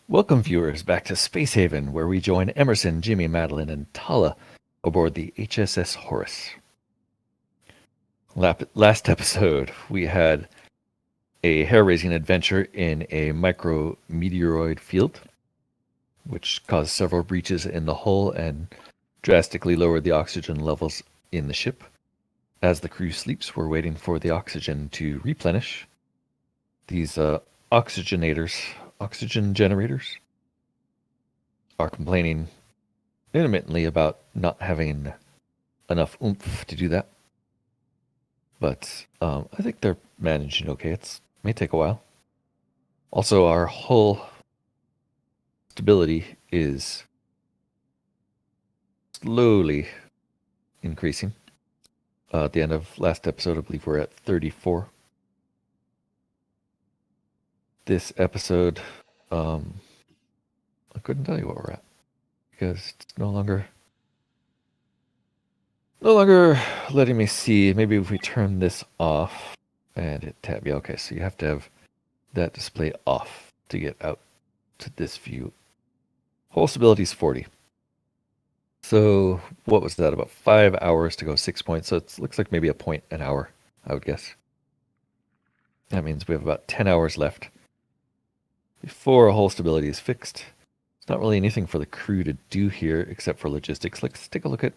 Welcome, viewers, back to Space Haven, where we join Emerson, Jimmy, Madeline, and Tala aboard the HSS Horus. Last episode, we had a hair-raising adventure in a Micro Meteroid field, which caused several breaches in the hull and drastically lowered the oxygen levels in the ship. As the crew sleeps, we're waiting for the oxygen to replenish. These oxygen generators, are complaining intermittently about not having enough oomph to do that. But I think they're managing okay. It may take a while. Also, our hull stability is slowly increasing. At the end of last episode, I believe we're at 34. This episode, I couldn't tell you what we're at because it's no longer letting me see. Maybe if we turn this off and hit tab. Yeah, okay, so you have to have that display off to get out to this view. Hull stability is 40. So what was that? About 5 hours to go 6 points. So it looks like maybe a point an hour, I would guess. That means we have about 10 hours left before a hull stability is fixed. There's not really anything for the crew to do here except for logistics. Let's take a look at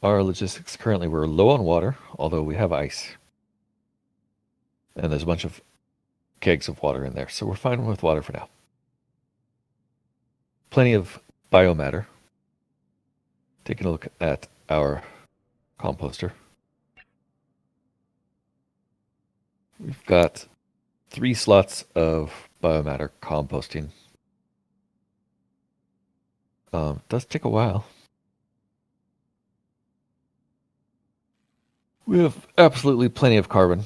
our logistics. Currently, we're low on water, although we have ice. And there's a bunch of kegs of water in there. So we're fine with water for now. Plenty of biomatter. Taking a look at our composter. We've got 3 slots of biomatter composting. It does take a while. We have absolutely plenty of carbon.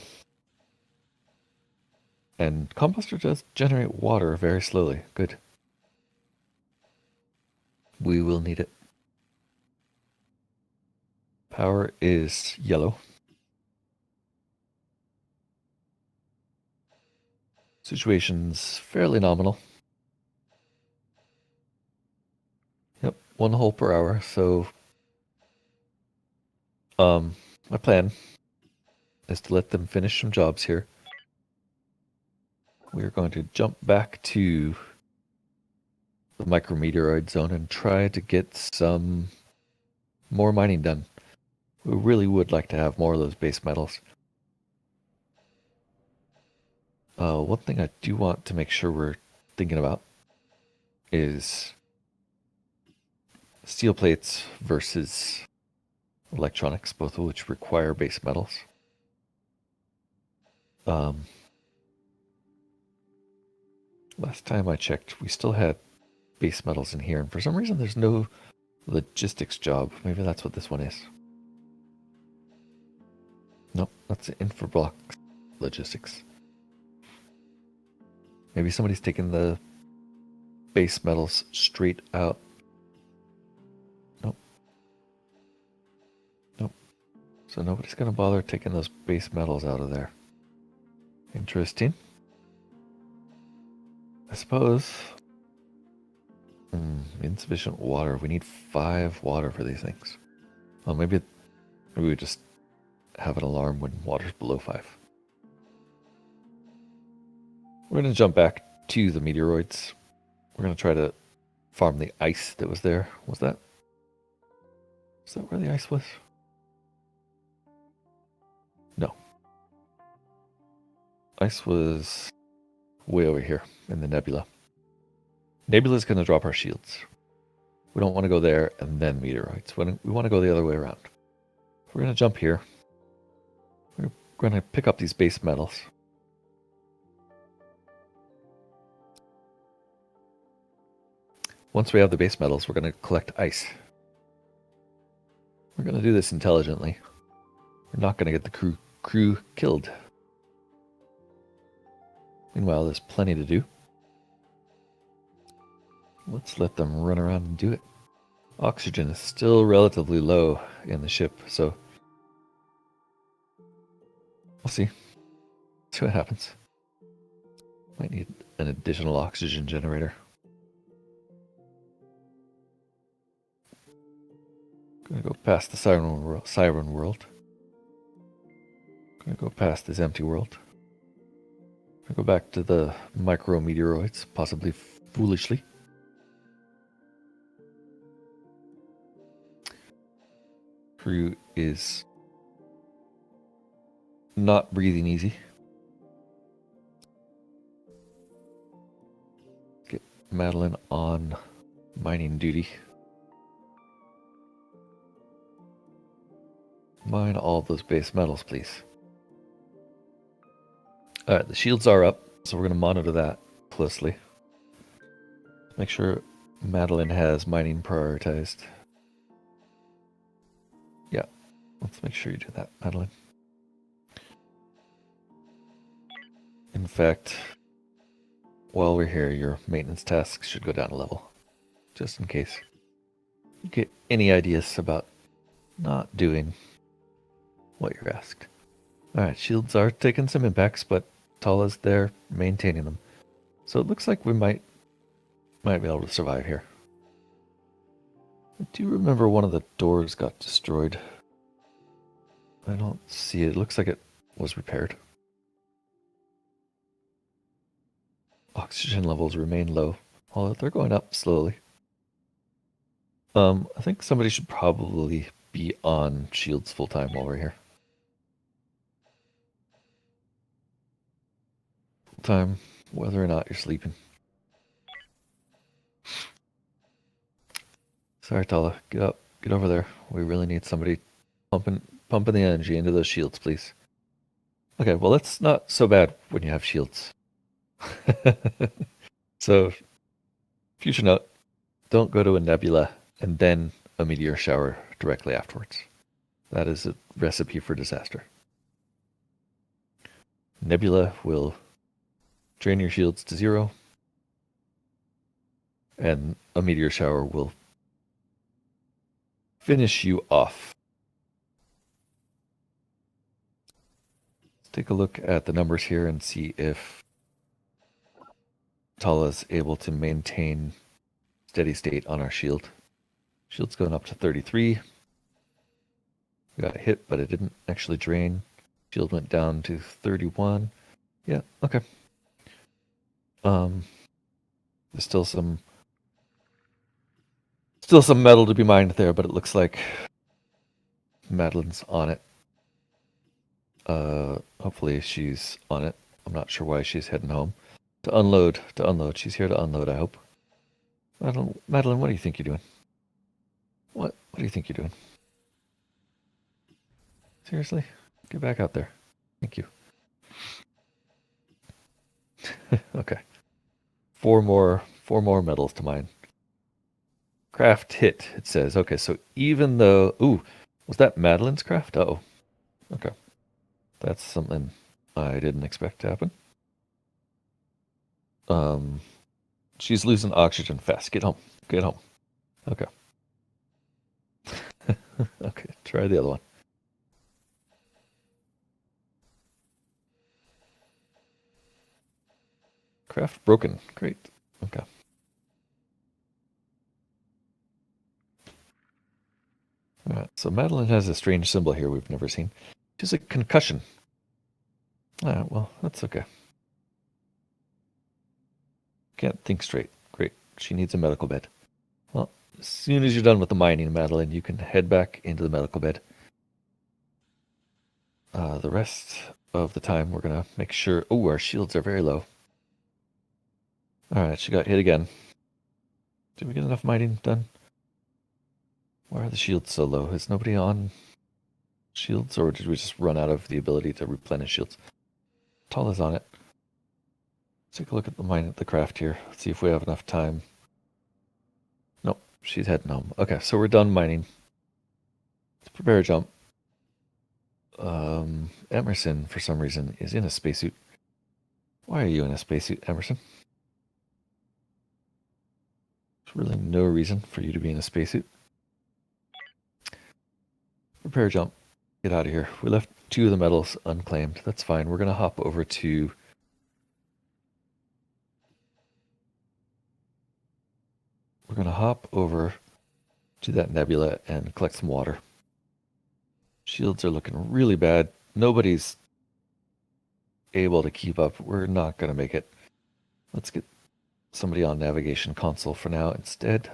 And composter does generate water very slowly. Good. We will need it. Power is yellow. Situation's fairly nominal. Yep, 1 hull per hour. So, my plan is to let them finish some jobs here. We are going to jump back to the Micro Meteroid zone and try to get some more mining done. We really would like to have more of those base metals. One thing I do want to make sure we're thinking about is steel plates versus electronics, both of which require base metals. Last time I checked, we still had base metals in here, and for some reason there's no logistics job. Maybe that's what this one is. Nope, that's infoblox logistics. Maybe somebody's taking the base metals straight out. Nope. Nope. So nobody's going to bother taking those base metals out of there. Interesting. I suppose. Insufficient water. We need 5 water for these things. Well, maybe we just have an alarm when water's below 5. We're going to jump back to the meteoroids. We're going to try to farm the ice that was there. Was that where the ice was? No. Ice was way over here in the nebula. Nebula's going to drop our shields. We don't want to go there and then meteoroids. We want to go the other way around. We're going to jump here. We're going to pick up these base metals. Once we have the base metals, we're going to collect ice. We're going to do this intelligently. We're not going to get the crew killed. Meanwhile, there's plenty to do. Let's let them run around and do it. Oxygen is still relatively low in the ship, so we'll see. See what happens. Might need an additional oxygen generator. Gonna go past the siren world. Gonna go past this empty world. Gonna go back to the micro meteoroids, possibly foolishly. Crew is not breathing easy. Get Madeline on mining duty. Mine all those base metals, please. Alright, the shields are up, so we're going to monitor that closely. Make sure Madeline has mining prioritized. Yeah, let's make sure you do that, Madeline. In fact, while we're here, your maintenance tasks should go down a level. Just in case you get any ideas about not doing what you're asked. Alright, shields are taking some impacts, but Tala's there maintaining them. So it looks like we might be able to survive here. I do remember one of the doors got destroyed. I don't see it. It looks like it was repaired. Oxygen levels remain low, although they're going up slowly. I think somebody should probably be on shields full time while we're here. Full time, whether or not you're sleeping. Sorry, Tala. Get up. Get over there. We really need somebody pumping the energy into those shields, please. Okay, well, that's not so bad when you have shields. So, future note, don't go to a nebula and then a meteor shower directly afterwards. That is a recipe for disaster. Nebula will drain your shields to 0, and a meteor shower will finish you off. Let's take a look at the numbers here and see if Tala's able to maintain steady state on our shield. Shield's going up to 33. We got a hit, but it didn't actually drain. Shield went down to 31. Yeah, okay. There's still some metal to be mined there, but it looks like Madeline's on it. Hopefully she's on it. I'm not sure why she's heading home. To unload. She's here to unload, I hope. Madeline, what do you think you're doing? What do you think you're doing? Seriously? Get back out there. Thank you. Okay. Four more metals to mine. Craft hit, it says. Okay, so even though... Ooh, was that Madeline's craft? Uh-oh. Okay. That's something I didn't expect to happen. She's losing oxygen fast. Get home. Get home. Okay. Okay, try the other one. Craft broken. Great. Okay. Alright, so Madeline has a strange symbol here we've never seen. She's a concussion. Alright, well, that's okay. Can't think straight. Great. She needs a medical bed. Well, as soon as you're done with the mining, Madeline, you can head back into the medical bed. The rest of the time, we're going to make sure... Oh, our shields are very low. Alright, she got hit again. Did we get enough mining done? Why are the shields so low? Is nobody on shields, or did we just run out of the ability to replenish shields? Tala's on it. Let's take a look at the craft here. Let's see if we have enough time. Nope, she's heading home. Okay, so we're done mining. Let's prepare a jump. Emerson, for some reason, is in a spacesuit. Why are you in a spacesuit, Emerson? There's really no reason for you to be in a spacesuit. Prepare a jump. Get out of here. We left 2 of the metals unclaimed. That's fine. We're going to hop over to... to that nebula and collect some water. Shields are looking really bad. Nobody's able to keep up. We're not going to make it. Let's get somebody on navigation console for now instead.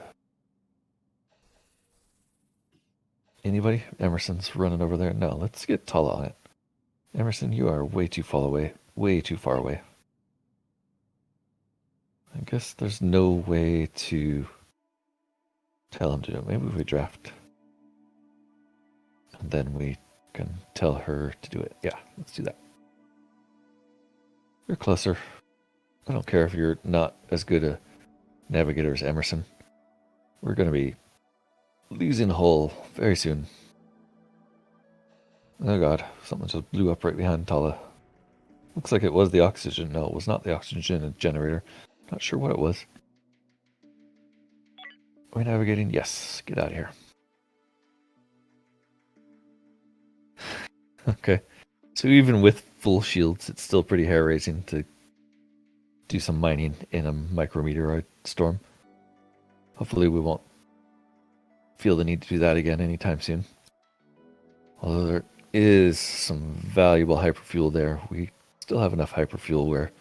Anybody? Emerson's running over there. No, let's get Tala on it. Emerson, you are way too far away. Way too far away. I guess there's no way to tell him to do it. Maybe we draft. And then we can tell her to do it. Yeah, let's do that. You're closer. I don't care if you're not as good a navigator as Emerson. We're going to be losing Hull very soon. Oh god, something just blew up right behind Tala. Looks like it was the oxygen. No, it was not the oxygen generator. Not sure what it was. Are we navigating? Yes. Get out of here. Okay. So even with full shields, it's still pretty hair-raising to do some mining in a Micro Meteroid storm. Hopefully we won't feel the need to do that again anytime soon. Although there is some valuable hyperfuel there. We still have enough hyperfuel where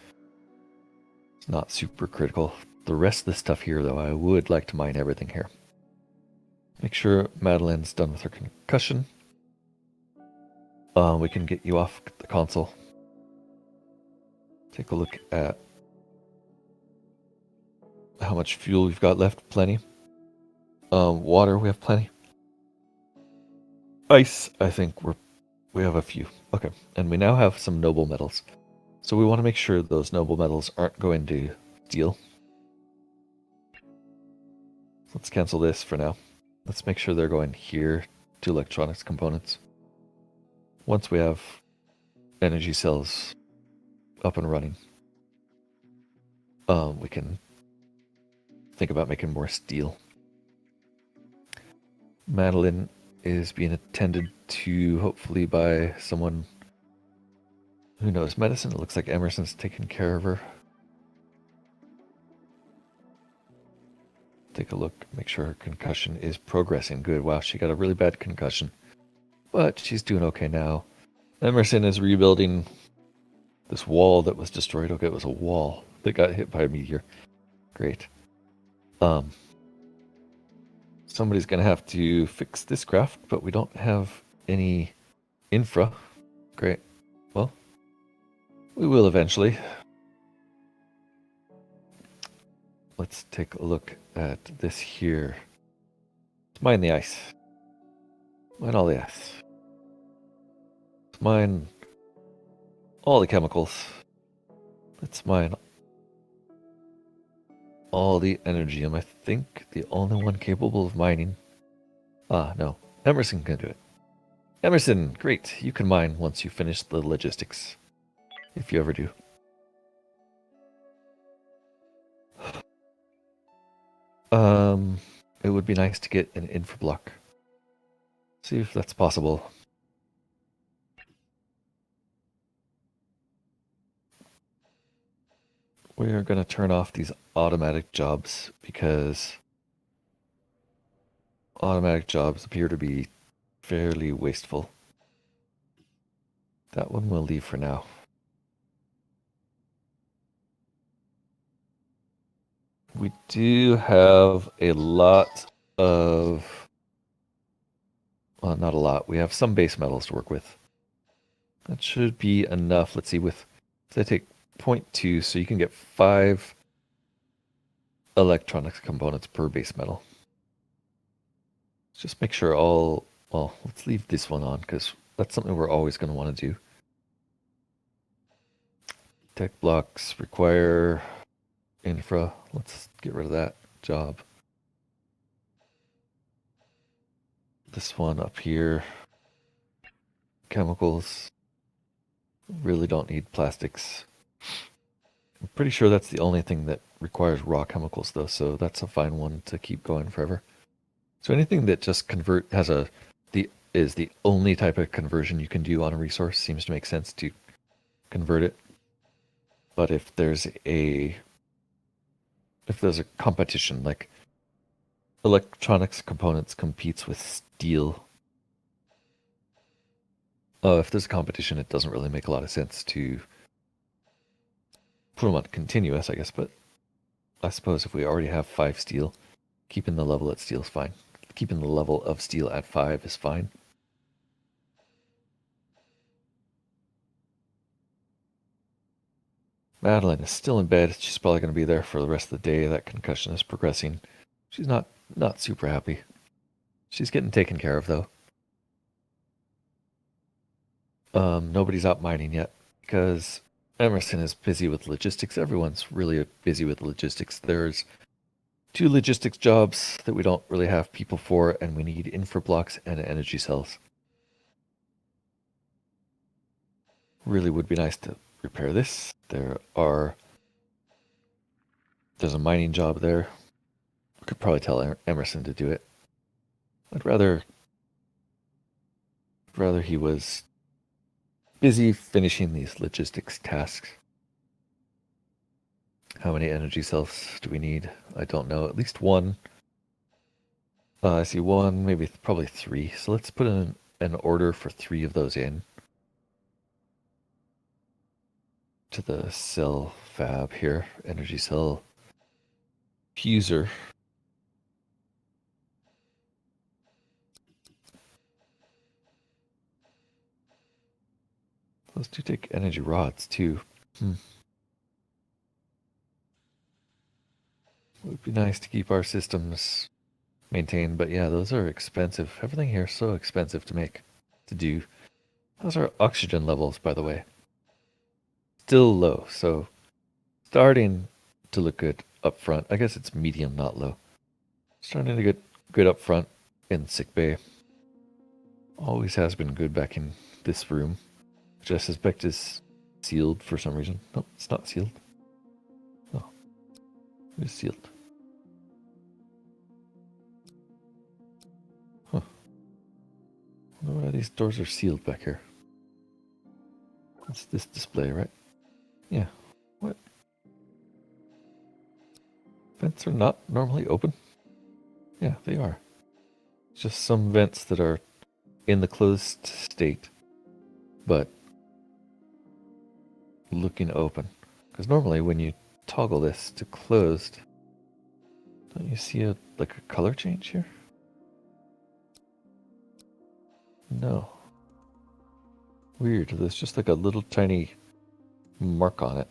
it's not super critical. The rest of the stuff here, though, I would like to mine everything here. Make sure Madeline's done with her concussion. We can get you off the console. Take a look at how much fuel we've got left. Plenty. Water, we have plenty. Ice, I think we have a few. Okay, and we now have some noble metals. So we want to make sure those noble metals aren't going to steel. Let's cancel this for now. Let's make sure they're going here to electronics components. Once we have energy cells up and running, we can think about making more steel. Madeline is being attended to, hopefully, by someone who knows medicine. It looks like Emerson's taking care of her. Take a look, make sure her concussion is progressing. Good. Wow, she got a really bad concussion, but she's doing okay now. Emerson is rebuilding this wall that was destroyed. Okay, it was a wall that got hit by a meteor. Great. Somebody's going to have to fix this craft, but we don't have any infra. Great. Well, we will eventually. Let's take a look at this here. Let's mine the ice. Mine all the ice. Let's mine all the chemicals. Let's mine all the energy. I think the only one capable of mining. No. Emerson can do it. Emerson, great. You can mine once you finish the logistics. If you ever do. It would be nice to get an infra block. See if that's possible. We are going to turn off these automatic jobs because automatic jobs appear to be fairly wasteful. That one we'll leave for now. We do have a lot of... Well, not a lot. We have some base metals to work with. That should be enough. Let's see, if I take 0.2, so you can get 5 electronics components per base metal. Let's just make sure all... Well, let's leave this one on, because that's something we're always going to want to do. Tech blocks require infra. Let's get rid of that job. This one up here. Chemicals. Really don't need plastics. I'm pretty sure that's the only thing that requires raw chemicals, though, so that's a fine one to keep going forever. So anything that just is the only type of conversion you can do on a resource seems to make sense to convert it. But if there's a competition, like electronics components competes with steel. If there's a competition, it doesn't really make a lot of sense to put them on continuous, I guess, but I suppose if we already have 5 steel, keeping the level at steel is fine. Keeping the level of steel at 5 is fine. Madeline is still in bed. She's probably going to be there for the rest of the day. That concussion is progressing. She's not super happy. She's getting taken care of, though. Nobody's out mining yet because Emerson is busy with logistics. Everyone's really busy with logistics. There's 2 logistics jobs that we don't really have people for, and we need infra blocks and energy cells. Really would be nice to repair this. There's a mining job there. We could probably tell Emerson to do it. I'd rather he was busy finishing these logistics tasks. How many energy cells do we need? I don't know. At least 1. I see 1, maybe probably 3. So let's put in an order for 3 of those in to the cell fab here. Energy cell fuser. Those do take energy rods too. It would be nice to keep our systems maintained, but yeah, those are expensive. Everything here is so expensive to make, to do. How's our oxygen levels, by the way? Still low, so starting to look good up front. I guess it's medium, not low. Starting to get good up front in sickbay. Always has been good back in this room, which I suspect is sealed for some reason. No, it's not sealed. Oh, it is sealed. Huh. I wonder why these doors are sealed back here. It's this display, right? Yeah. What? Vents are not normally open? Yeah, they are. Just some vents that are in the closed state, but looking open. Because normally when you toggle this to closed, don't you see a color change here? No. Weird. There's just like a little tiny mark on it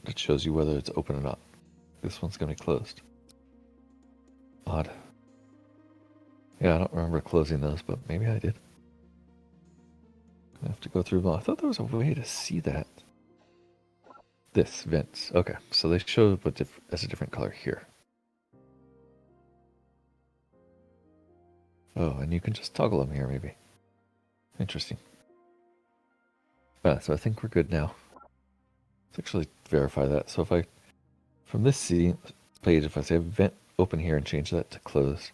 that shows you whether it's open or not. This one's going to be closed. Odd. Yeah, I don't remember closing those, but maybe I did. I have to go through them all. I thought there was a way to see that. This, vents. Okay, so they show up as a different color here. Oh, and you can just toggle them here, maybe. Interesting. So I think we're good now. Let's actually verify that. So if I, from this page, if I say vent open here and change that to closed,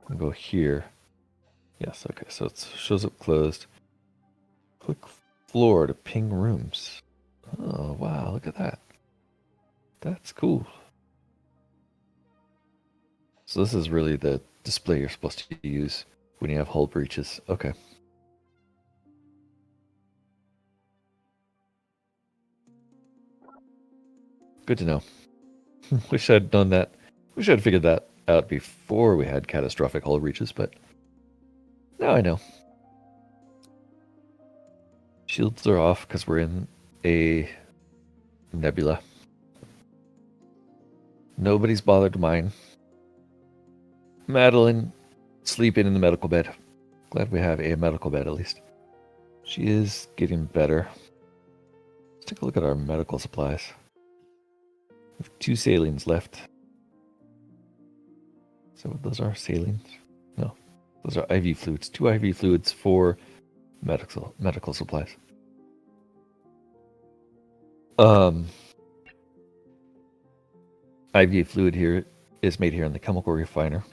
and go here. Yes, okay, so it shows up closed. Click floor to ping rooms. Oh, wow, look at that. That's cool. So this is really the display you're supposed to use when you have hull breaches. Okay. Good to know. Wish I'd known that. Wish I'd figured that out before we had catastrophic hull breaches, but now I know. Shields are off because we're in a nebula. Nobody's bothered to mine. Madeline sleeping in the medical bed. Glad we have a medical bed at least. She is getting better. Let's take a look at our medical supplies. We have 2 salines left. So those are salines? No, those are IV fluids. 2 IV fluids for medical supplies. IV fluid here is made here in the chemical refiner.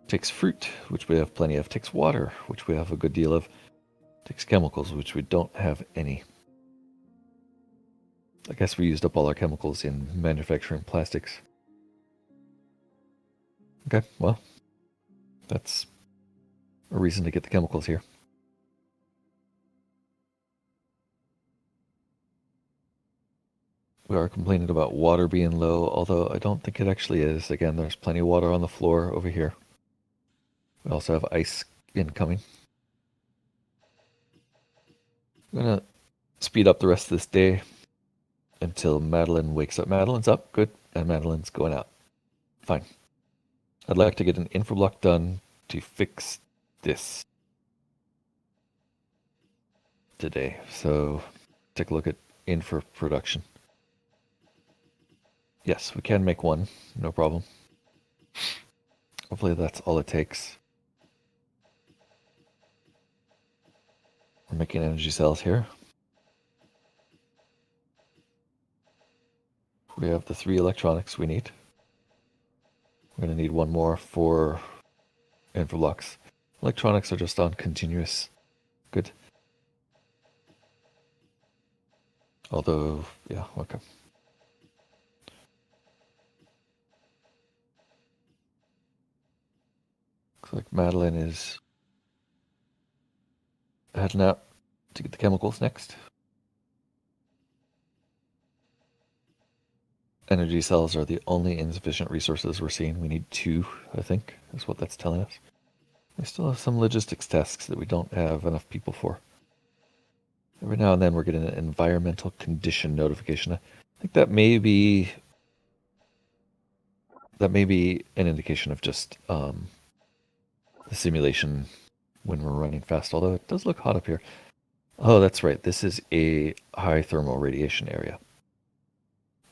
Takes fruit, which we have plenty of. Takes water, which we have a good deal of. Takes chemicals, which we don't have any. I guess we used up all our chemicals in manufacturing plastics. Okay, well, that's a reason to get the chemicals here. We are complaining about water being low, although I don't think it actually is. Again, there's plenty of water on the floor over here. We also have ice incoming. I'm going to speed up the rest of this day until Madeline wakes up. Madeline's up, good, and Madeline's going out. Fine. I'd like to get an infoblock done to fix this today. So take a look at info production. Yes, we can make one, no problem. Hopefully that's all it takes. We're making energy cells here. We have the 3 electronics we need. We're going to need one more for infoblocks. Electronics are just on continuous. Good. Although, yeah, okay. Looks like Madeline is heading out to get the chemicals next. Energy cells are the only insufficient resources we're seeing. We need 2, I think, is what that's telling us. We still have some logistics tasks that we don't have enough people for. Every now and then we're getting an environmental condition notification. I think that may be an indication of just the simulation when we're running fast, although it does look hot up here. Oh, that's right. This is a high thermal radiation area.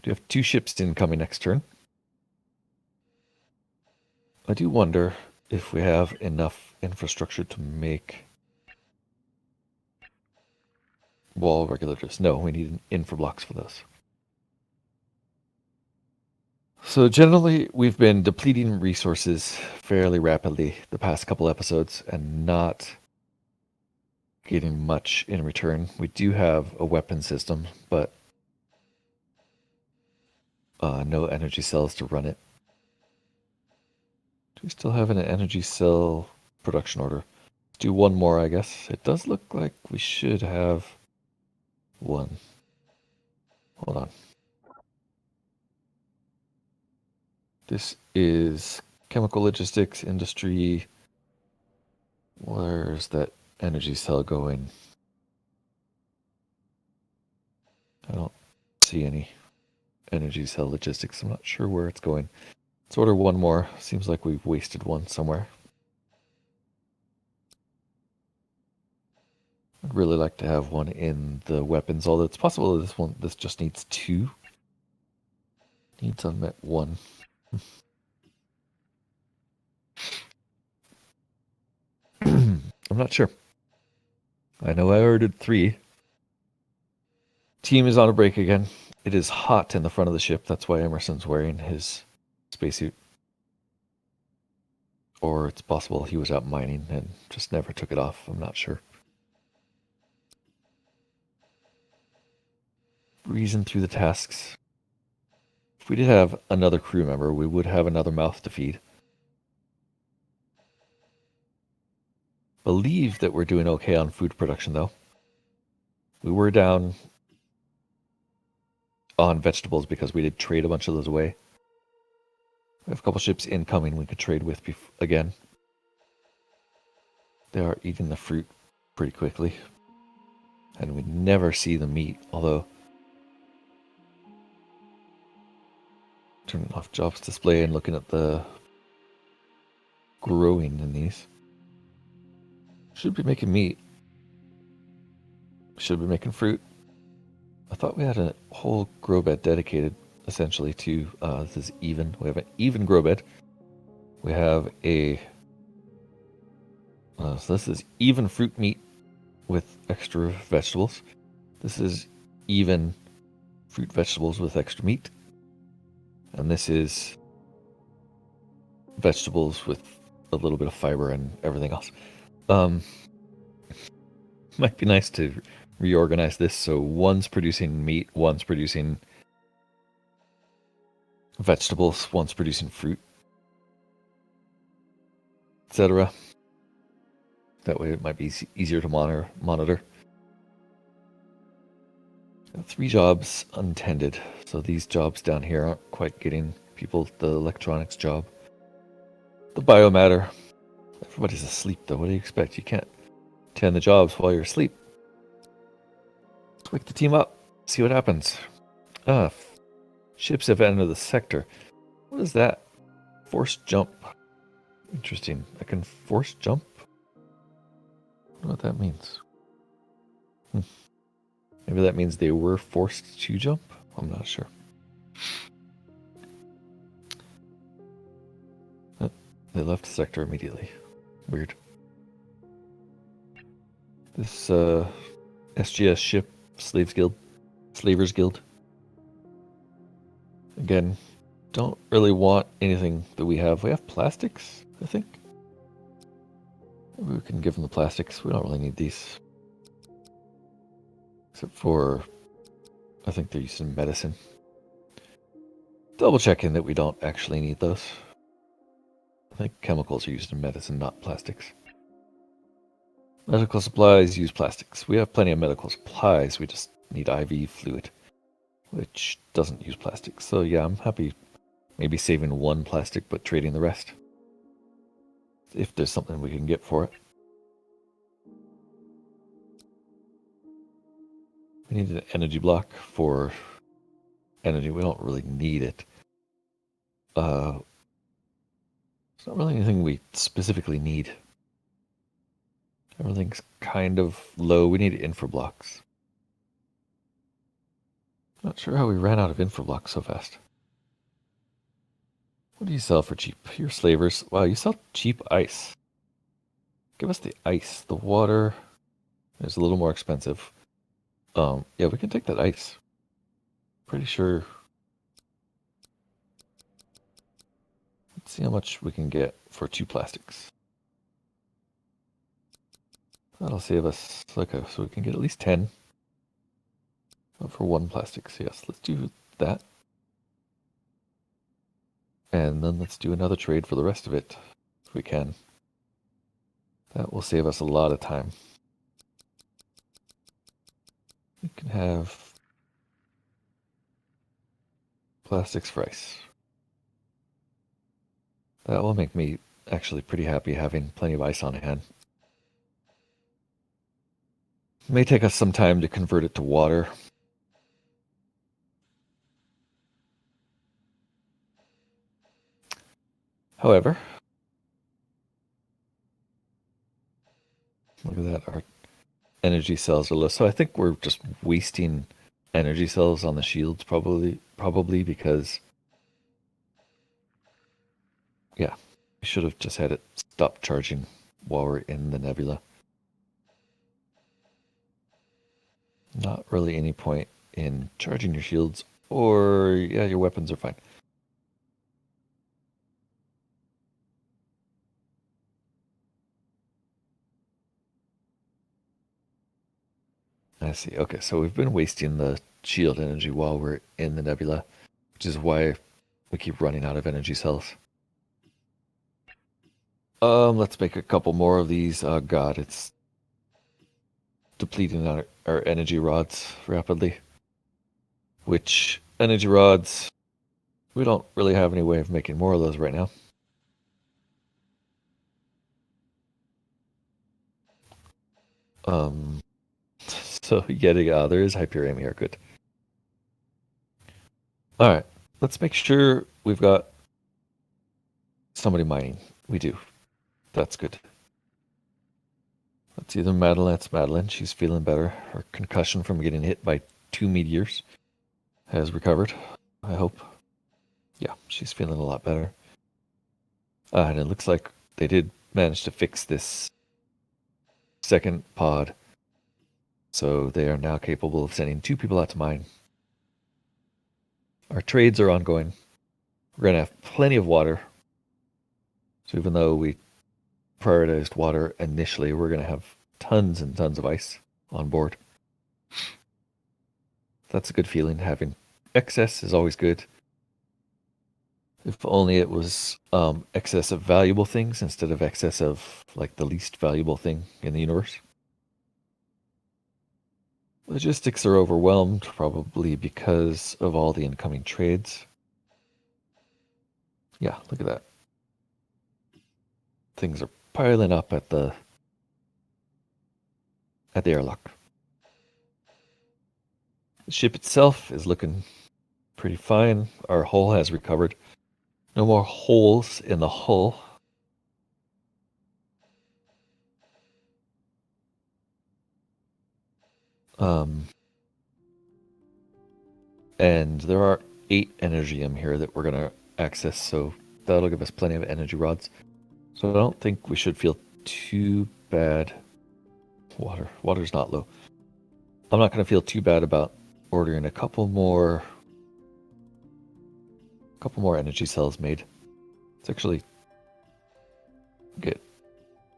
Do you have 2 ships incoming next turn? I do wonder if we have enough infrastructure to make wall regulators. No, we need infrablocks for those. So generally, we've been depleting resources fairly rapidly the past couple episodes and not getting much in return. We do have a weapon system, but no energy cells to run it. Do we still have an energy cell production order? Let's do one more, I guess. It does look like we should have one. Hold on. This is chemical logistics industry. Where's that energy cell going? I don't see any energy cell logistics. I'm not sure where it's going. Let's order one more. Seems like we've wasted one somewhere. I'd really like to have one in the weapons, although it's possible this just needs 2. Needs unmet 1. I'm not sure. I know I ordered 3. Team is on a break again. It is hot in the front of the ship. That's why Emerson's wearing his spacesuit. Or it's possible he was out mining and just never took it off. I'm not sure. Breezing through the tasks. If we did have another crew member, we would have another mouth to feed. Believe that we're doing okay on food production, though. We were down on vegetables because we did trade a bunch of those away. We have a couple ships incoming we could trade with again. They are eating the fruit pretty quickly. And we never see the meat, although... Turning off jobs display and looking at the growing in these. Should be making meat. Should be making fruit. I thought we had a whole grow bed dedicated essentially to this is even. We have an even grow bed. We have a so this is even fruit meat with extra vegetables. This is even fruit vegetables with extra meat. And this is vegetables with a little bit of fiber and everything else. Might be nice to reorganize this so one's producing meat, one's producing vegetables, one's producing fruit. etc. That way it might be easier to monitor. 3 jobs untended. So these jobs down here aren't quite getting people the electronics job. The biomatter. Everybody's asleep though. What do you expect? You can't tend the jobs while you're asleep. Let's wake the team up. See what happens. Ships have entered the sector. What is that? Forced jump. Interesting. I can force jump? I don't know what that means. Maybe that means they were forced to jump? I'm not sure. They left the sector immediately. Weird. This SGS ship, Slavers Guild. Again, don't really want anything that we have. We have plastics, I think. Maybe we can give them the plastics. We don't really need these. Except for, I think they're used in medicine. Double checking that we don't actually need those. I think chemicals are used in medicine, not plastics. Medical supplies use plastics. We have plenty of medical supplies. We just need IV fluid, which doesn't use plastics. So yeah, I'm happy maybe saving 1 plastic, but trading the rest. If there's something we can get for it. We need an energy block for energy. We don't really need it. It's not really anything we specifically need. Everything's kind of low. We need infra blocks. Not sure how we ran out of infra blocks so fast. What do you sell for cheap? You're slavers. Wow, you sell cheap ice. Give us the ice. The water is a little more expensive. Yeah, we can take that ice. Pretty sure. Let's see how much we can get for 2 plastics. That'll save us, okay, so we can get at least 10 for 1 plastics. Yes, let's do that. And then let's do another trade for the rest of it, if we can. That will save us a lot of time. We can have plastics for ice. That will make me actually pretty happy having plenty of ice on hand. It may take us some time to convert it to water. However, look at that, our energy cells are low. So I think we're just wasting energy cells on the shields probably because, yeah, we should have just had it stop charging while we're in the nebula. Not really any point in charging your shields, or yeah, your weapons are fine. I see. Okay, so we've been wasting the shield energy while we're in the nebula, which is why we keep running out of energy cells. Let's make a couple more of these. Oh god, it's depleting our energy rods rapidly. Which energy rods, we don't really have any way of making more of those right now. So yeah, there is Hyperium here, good. Alright, let's make sure we've got somebody mining. We do. That's good. Let's see the Madeline. It's Madeline. She's feeling better. Her concussion from getting hit by 2 meteors has recovered, I hope. Yeah, she's feeling a lot better. And it looks like they did manage to fix this second pod. So they are now capable of sending 2 people out to mine. Our trades are ongoing. We're going to have plenty of water. So even though we prioritized water initially, we're going to have tons and tons of ice on board. That's a good feeling. Having excess is always good. If only it was excess of valuable things instead of excess of like the least valuable thing in the universe. Logistics are overwhelmed, probably because of all the incoming trades. Yeah, look at that. Things are piling up at the airlock. The ship itself is looking pretty fine. Our hull has recovered. No more holes in the hull. And there are 8 energium here that we're going to access, so that'll give us plenty of energy rods. So I don't think we should feel too bad. Water's not low. I'm not going to feel too bad about ordering a couple more energy cells made. Let's actually get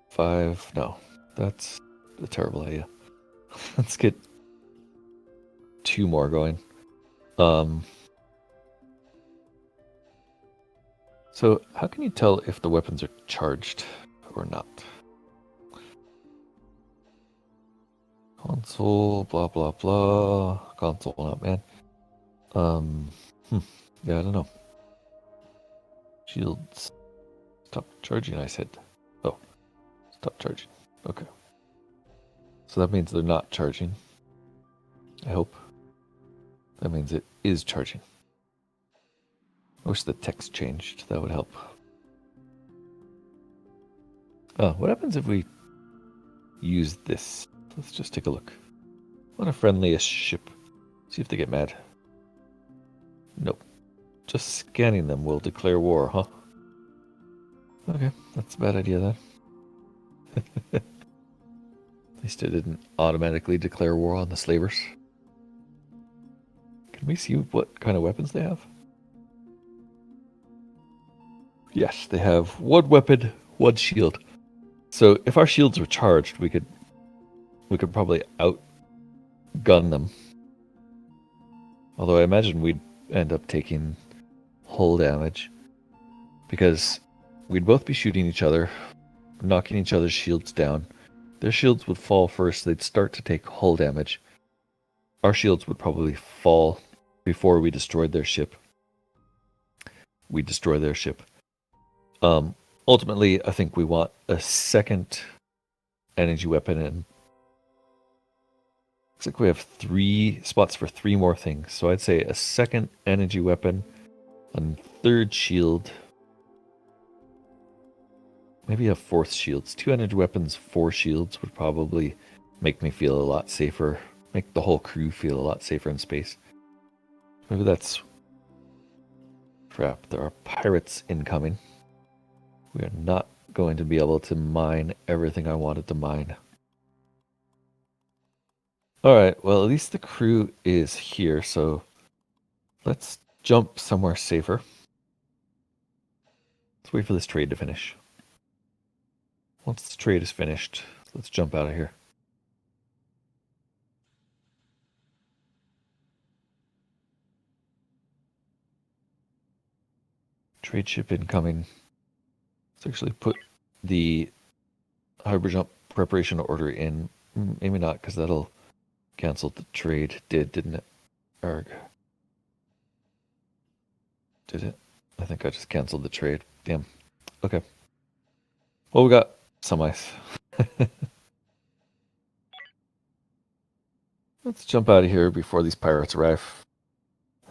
5. No, that's a terrible idea. Let's get 2 more going. So how can you tell if the weapons are charged or not? Console, blah, blah, blah. Console, not man. Yeah, I don't know. Shields. Stop charging, I said. Oh, stop charging. Okay. So that means they're not charging. I hope. That means it is charging. I wish the text changed. That would help. What happens if we use this? Let's just take a look. On a friendliest ship. See if they get mad. Nope. Just scanning them will declare war, huh? Okay, that's a bad idea then. At least it didn't automatically declare war on the slavers. Can we see what kind of weapons they have? Yes, they have 1 weapon, 1 shield. So if our shields were charged, we could probably outgun them. Although I imagine we'd end up taking hull damage because we'd both be shooting each other, knocking each other's shields down. Their shields would fall first. They'd start to take hull damage. Our shields would probably fall before we destroyed their ship. We destroy their ship. Ultimately, I think we want a second energy weapon, and looks like we have 3 spots for 3 more things. So I'd say a second energy weapon, a 3rd shield, maybe a 4th shields. 2 energy weapons, 4 shields would probably make me feel a lot safer, make the whole crew feel a lot safer in space. Maybe that's... Crap, there are pirates incoming. We are not going to be able to mine everything I wanted to mine. Alright, well at least the crew is here, so let's jump somewhere safer. Let's wait for this trade to finish. Once the trade is finished, let's jump out of here. Trade ship incoming. Let's actually put the harbor jump preparation order in. Maybe not, because that'll cancel the trade. Didn't it? Arg. Did it? I think I just canceled the trade. Damn. Okay. Well, we got some ice. Let's jump out of here before these pirates arrive.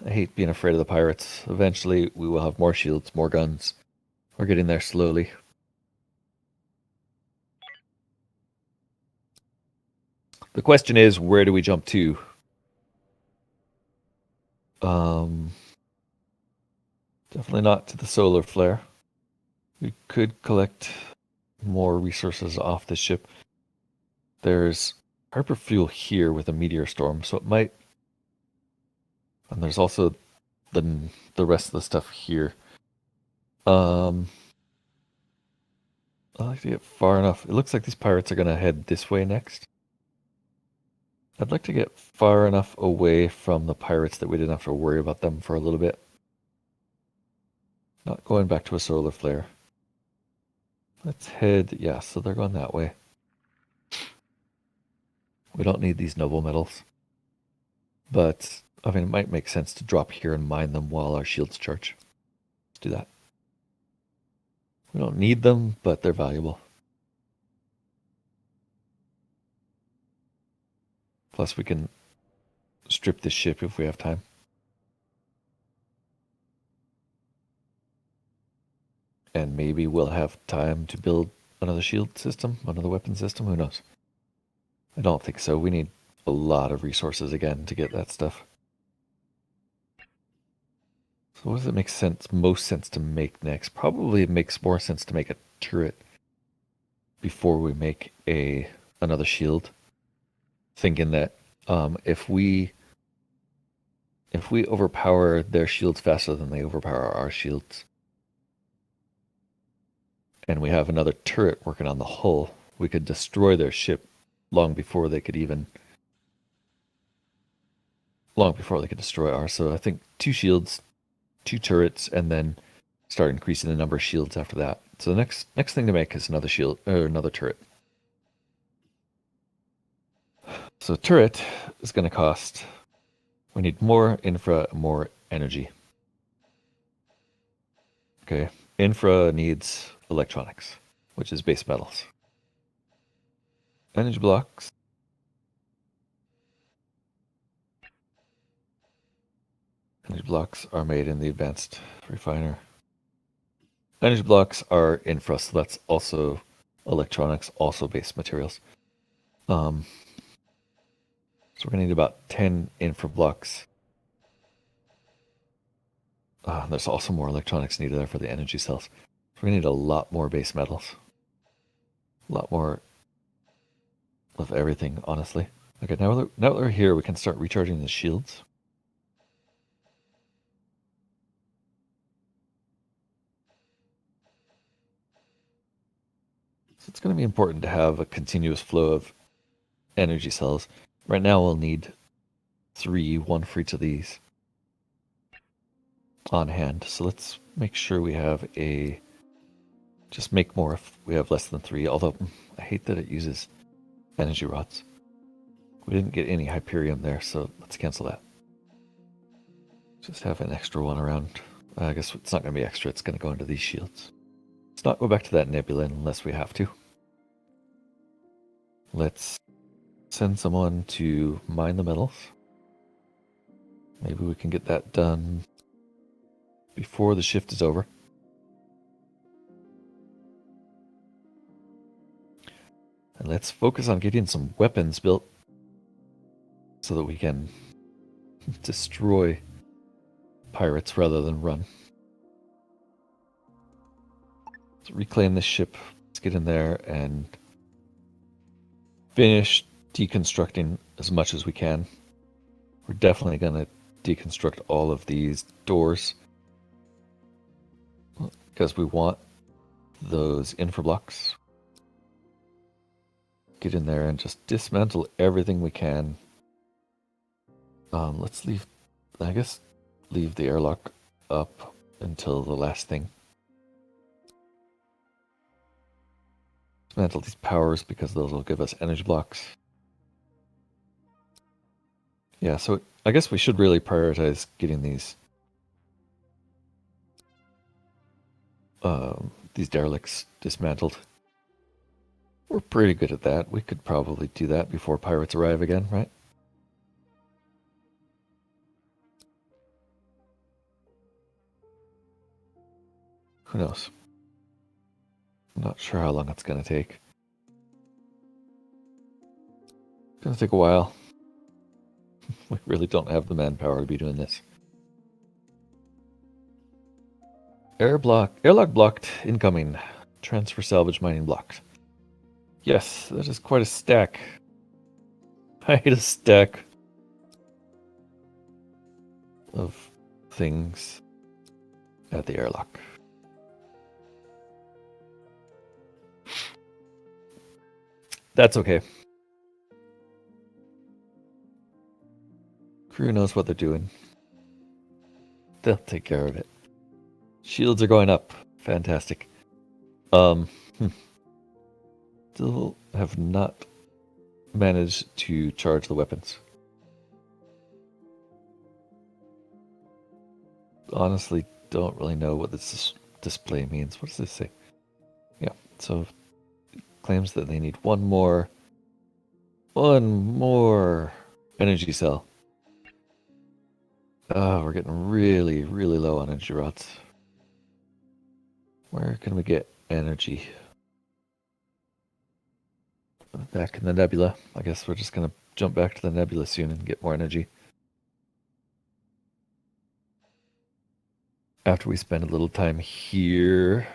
I hate being afraid of the pirates. Eventually, we will have more shields, more guns. We're getting there slowly. The question is, where do we jump to? Definitely not to the solar flare. We could collect more resources off the ship. There's hyperfuel here with a meteor storm, so it might... And there's also the rest of the stuff here. I'd like to get far enough. It looks like these pirates are going to head this way next. I'd like to get far enough away from the pirates that we didn't have to worry about them for a little bit. Not going back to a solar flare. Let's head, yeah, so they're going that way. We don't need these noble metals. But, I mean, it might make sense to drop here and mine them while our shields charge. Let's do that. We don't need them, but they're valuable. Plus, we can strip this ship if we have time. And maybe we'll have time to build another shield system, another weapon system. Who knows? I don't think so. We need a lot of resources again to get that stuff. So what does it make most sense to make next? Probably it makes more sense to make a turret before we make another shield. Thinking that if we overpower their shields faster than they overpower our shields, and we have another turret working on the hull, we could destroy their ship long before they could destroy ours. So I think 2 shields, 2 turrets, and then start increasing the number of shields after that. So the next thing to make is another shield or another turret. So turret is going to cost. We need more infra, more energy. Okay, infra needs electronics, which is base metals. Energy blocks. Energy blocks are made in the advanced refiner. Energy blocks are infra, so that's also electronics, also base materials. So we're going to need about 10 infra blocks. There's also more electronics needed there for the energy cells. So we're going to need a lot more base metals. A lot more of everything, honestly. Okay, now that we're here, we can start recharging the shields. So it's going to be important to have a continuous flow of energy cells. Right now we'll need 3, 1 for each of these on hand. So let's make sure we have just make more if we have less than 3, although I hate that it uses energy rods. We didn't get any Hyperium there, so let's cancel that. Just have an extra one around. I guess it's not going to be extra, it's going to go into these shields. Let's not go back to that nebula unless we have to. Let's send someone to mine the metals. Maybe we can get that done before the shift is over. And let's focus on getting some weapons built so that we can destroy pirates rather than run. Let's reclaim this ship. Let's get in there and finish deconstructing as much as we can. We're definitely going to deconstruct all of these doors because we want those infra blocks. Get in there and just dismantle everything we can. Let's leave the airlock up until the last thing. Dismantle these powers because those will give us energy blocks. Yeah, so I guess we should really prioritize getting these derelicts dismantled. We're pretty good at that. We could probably do that before pirates arrive again, right? Who knows? I'm not sure how long it's going to take. It's going to take a while. We really don't have the manpower to be doing this. Airlock blocked. Incoming. Transfer salvage mining blocked. Yes, that is quite a stack. I hate a stack of things at the airlock. That's okay. Crew knows what they're doing. They'll take care of it. Shields are going up. Fantastic. Um, hmm. Still have not managed to charge the weapons. Honestly, don't really know what this display means. What does this say? Yeah, so claims that they need one more energy cell. Oh, we're getting really, really low on energy rods. Where can we get energy? Back in the nebula. I guess we're just going to jump back to the nebula soon and get more energy. After we spend a little time here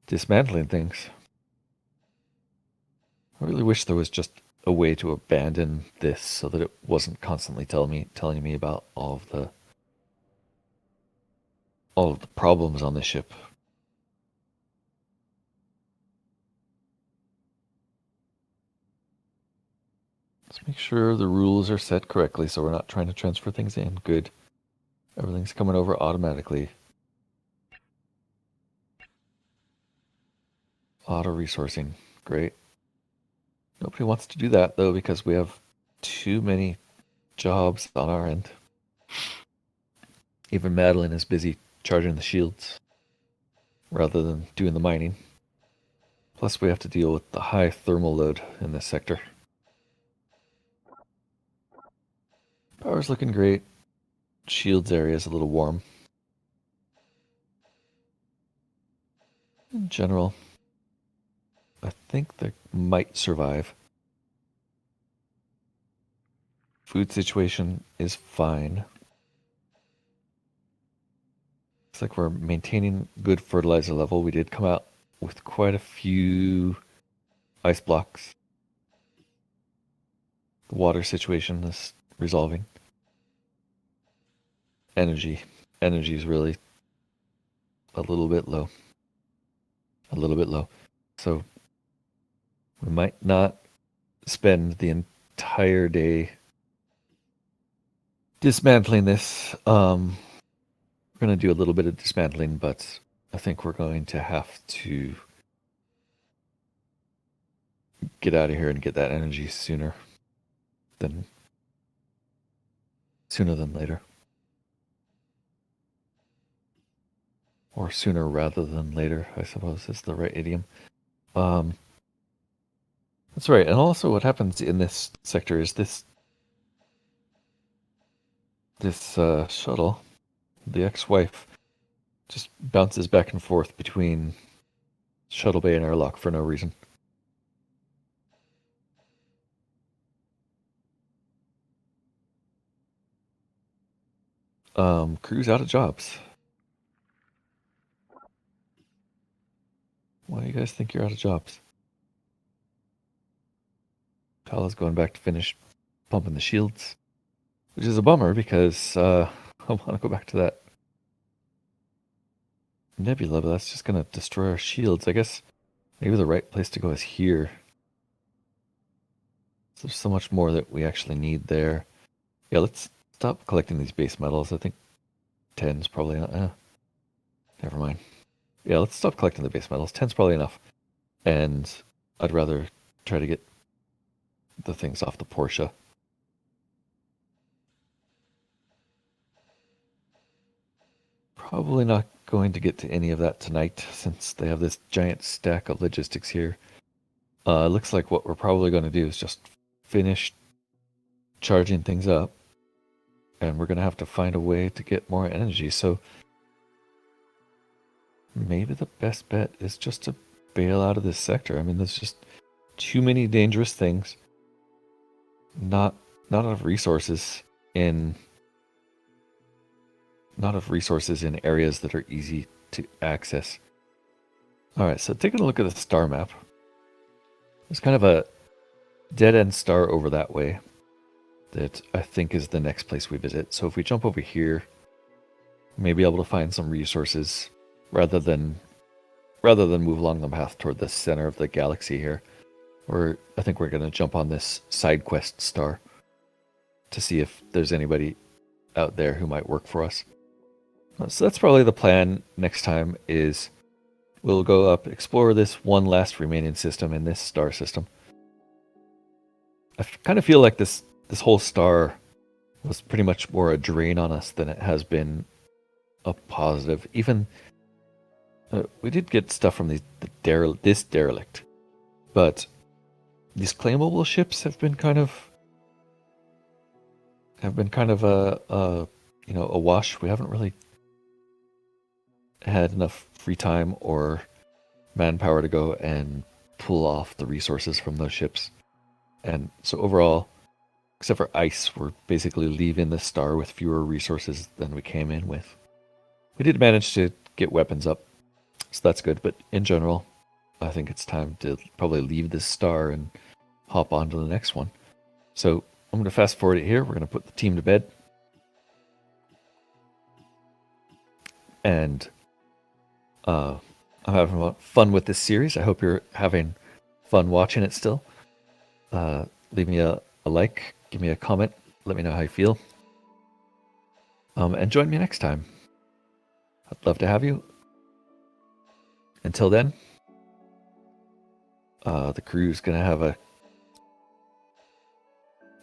dismantling things. I really wish there was just a way to abandon this so that it wasn't constantly telling me about all of the problems on this ship. Let's make sure the rules are set correctly so we're not trying to transfer things in. Good. Everything's coming over automatically. Auto resourcing. Great. Nobody wants to do that though because we have too many jobs on our end. Even Madeline is busy charging the shields rather than doing the mining. Plus we have to deal with the high thermal load in this sector. Power's looking great. Shields area is a little warm. In general, I think they might survive. Food situation is fine. Looks like we're maintaining good fertilizer level. We did come out with quite a few ice blocks. The water situation is resolving. Energy. Energy is really a little bit low. A little bit low. So we might not spend the entire day dismantling this. We're going to do a little bit of dismantling, but I think we're going to have to get out of here and get that energy sooner than later. Or sooner rather than later, I suppose is the right idiom. That's right. And also what happens in this sector is this shuttle, the ex-wife, just bounces back and forth between shuttle bay and airlock for no reason. Crew's out of jobs. Why do you guys think you're out of jobs? Tala's going back to finish pumping the shields, which is a bummer because I want to go back to that nebula, but that's just going to destroy our shields. I guess maybe the right place to go is here. So there's so much more that we actually need there. Yeah, let's stop collecting these base metals. I think 10's probably not. Never mind. Yeah, let's stop collecting the base metals. 10's probably enough. And I'd rather try to get the things off the Porsche. Probably not going to get to any of that tonight since they have this giant stack of logistics here. It looks like what we're probably going to do is just finish charging things up. And we're going to have to find a way to get more energy. So maybe the best bet is just to bail out of this sector. I mean, there's just too many dangerous things. Not enough resources in areas that are easy to access. All right, so taking a look at the star map. There's kind of a dead-end star over that way that I think is the next place we visit. So if we jump over here, we may be able to find some resources rather than move along the path toward the center of the galaxy here. Or I think we're going to jump on this side quest star to see if there's anybody out there who might work for us. So that's probably the plan next time is we'll go up, explore this one last remaining system in this star system. I kind of feel like this whole star was pretty much more a drain on us than it has been a positive. Even we did get stuff from this derelict, but these claimable ships have been kind of a a wash. We haven't really had enough free time or manpower to go and pull off the resources from those ships. And so overall, except for ice, we're basically leaving the star with fewer resources than we came in with. We did manage to get weapons up, so that's good. But in general, I think it's time to probably leave this star and hop on to the next one. So I'm going to fast forward it here. We're going to put the team to bed. And I'm having fun with this series. I hope you're having fun watching it still. Leave me a like, give me a comment, let me know how you feel. And join me next time. I'd love to have you. Until then, the crew's going to have a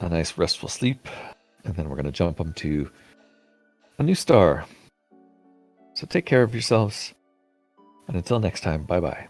nice restful sleep, and then we're going to jump them to a new star. So take care of yourselves, and until next time, bye-bye.